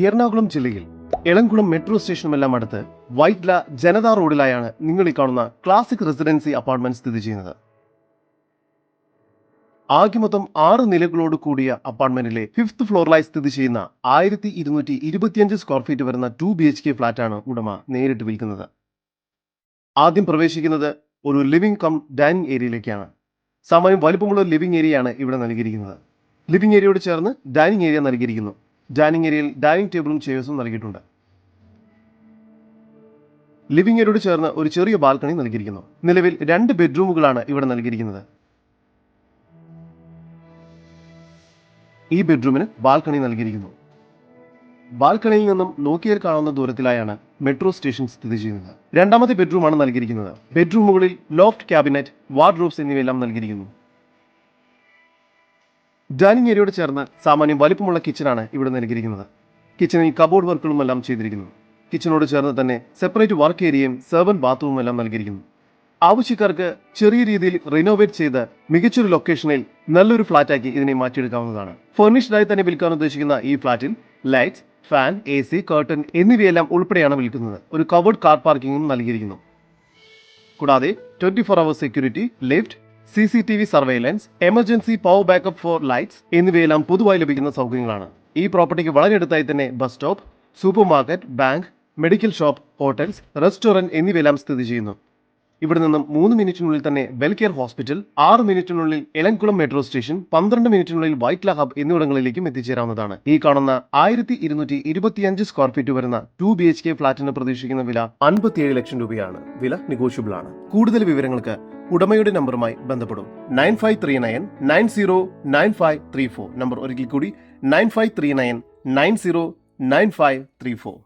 എറണാകുളം ജില്ലയിൽ എളംകുളം മെട്രോ സ്റ്റേഷനുമെല്ലാം അടുത്ത് വൈറ്റ്ല ജനതാ റോഡിലായാണ് നിങ്ങൾ ഈ കാണുന്ന ക്ലാസിക് റെസിഡൻസി അപ്പാർട്ട്മെന്റ് സ്ഥിതി ചെയ്യുന്നത്. ആകെ മൊത്തം 6 നിലകളോട് കൂടിയ അപ്പാർട്ട്മെന്റിലെ 5th ഫ്ലോറിലായി സ്ഥിതി ചെയ്യുന്ന 1225 സ്ക്വയർ ഫീറ്റ് വരുന്ന 2 BHK ഫ്ളാറ്റാണ് ഉടമ നേരിട്ട് വിൽക്കുന്നത്. ആദ്യം പ്രവേശിക്കുന്നത് ഒരു ലിവിംഗ് കം ഡൈനിങ് ഏരിയയിലേക്കാണ്. സാമാന്യം വലിപ്പമുള്ള ലിവിംഗ് ഏരിയയാണ് ഇവിടെ നൽകിയിരിക്കുന്നത്. ലിവിംഗ് ഏരിയയോട് ചേർന്ന് ഡൈനിങ് ഏരിയ നൽകിയിരിക്കുന്നു. ഡൈനിങ് ഏരിയയിൽ ഡൈനിങ് ടേബിളും ചെയർസും നൽകിയിട്ടുണ്ട്. ലിവിംഗ് ഏരിയയോട് ചേർന്ന് ഒരു ചെറിയ ബാൽക്കണി നൽകിയിരിക്കുന്നു. നിലവിൽ 2 ബെഡ്റൂമുകളാണ് ഇവിടെ നൽകിയിരിക്കുന്നത്. ഈ ബെഡ്റൂമിന് ബാൽക്കണി നൽകിയിരിക്കുന്നു. ബാൽക്കണിയിൽ നിന്നും നോക്കിയാൽ കാണുന്ന ദൂരത്തിലായാണ് മെട്രോ സ്റ്റേഷൻ സ്ഥിതി ചെയ്യുന്നത്. രണ്ടാമത്തെ ബെഡ്റൂമാണ് നൽകിയിരിക്കുന്നത്. ബെഡ്റൂമുകളിൽ ലോഫ്റ്റ് ക്യാബിനറ്റ്, വാർഡ്രോബ്സ് എന്നിവയെല്ലാം നൽകിയിരിക്കുന്നു. ഡൈനിങ് ഏരിയയോട് ചേർന്ന് സാമാന്യം വലിപ്പമുള്ള കിച്ചണാണ് ഇവിടെ നൽകിയിരിക്കുന്നത്. കിച്ചണിൽ കബോർഡ് വർക്കുകളും എല്ലാം ചെയ്തിരിക്കുന്നു. കിച്ചണോട് ചേർന്ന് തന്നെ സെപ്പറേറ്റ് വർക്ക് ഏരിയയും സെർവന്റ് ബാത്റൂമും എല്ലാം നൽകിയിരിക്കുന്നു. ആവശ്യക്കാർക്ക് ചെറിയ രീതിയിൽ റിനോവേറ്റ് ചെയ്ത് മികച്ചൊരു ലൊക്കേഷനിൽ നല്ലൊരു ഫ്ളാറ്റാക്കി ഇതിനെ മാറ്റിയെടുക്കാവുന്നതാണ്. ഫർണിഷ്ഡായി തന്നെ വിൽക്കാൻ ഉദ്ദേശിക്കുന്ന ഈ ഫ്ളാറ്റിൽ ലൈറ്റ്സ്, ഫാൻ, AC, കർട്ടൻ എന്നിവയെല്ലാം ഉൾപ്പെടെയാണ് വിൽക്കുന്നത്. ഒരു കവേർഡ് കാർ പാർക്കിംഗും നൽകിയിരിക്കുന്നു. കൂടാതെ 24 hours security, lift, CCTV surveillance, emergency power backup for lights എന്നിവയെല്ലാം പൊതുവായി ലഭിക്കുന്ന സൗകര്യങ്ങളാണ്. ഈ പ്രോപ്പർട്ടിക്ക് വളരെ അടുത്തായി തന്നെ bus stop, supermarket, bank, medical shop, hotels, restaurant എന്നിവയെല്ലാം സ്ഥിതി ചെയ്യുന്നു. ഇവിടെ നിന്നും 3 മിനിറ്റിനുള്ളിൽ തന്നെ വെൽകെയർ ഹോസ്പിറ്റൽ, 6 മിനിറ്റിനുള്ളിൽ എളംകുളം മെട്രോ സ്റ്റേഷൻ, 12 മിനിറ്റിനുള്ളിൽ വൈറ്റ്ല ഹബ് എന്നിവിടങ്ങളിലേക്കും എത്തിച്ചേരാവുന്നതാണ്. ഈ കാണുന്ന 1225 സ്ക്വയർ ഫീറ്റ് വരുന്ന 2 BHK ഫ്ളാറ്റിന് പ്രതീക്ഷിക്കുന്ന വില 57 ലക്ഷം രൂപയാണ്. വില നെഗോഷ്യബിൾ ആണ്. കൂടുതൽ വിവരങ്ങൾക്ക് ഉടമയുടെ നമ്പറുമായി ബന്ധപ്പെടും. 9539909534. നമ്പർ ഒരിക്കൽ കൂടി 9539909534.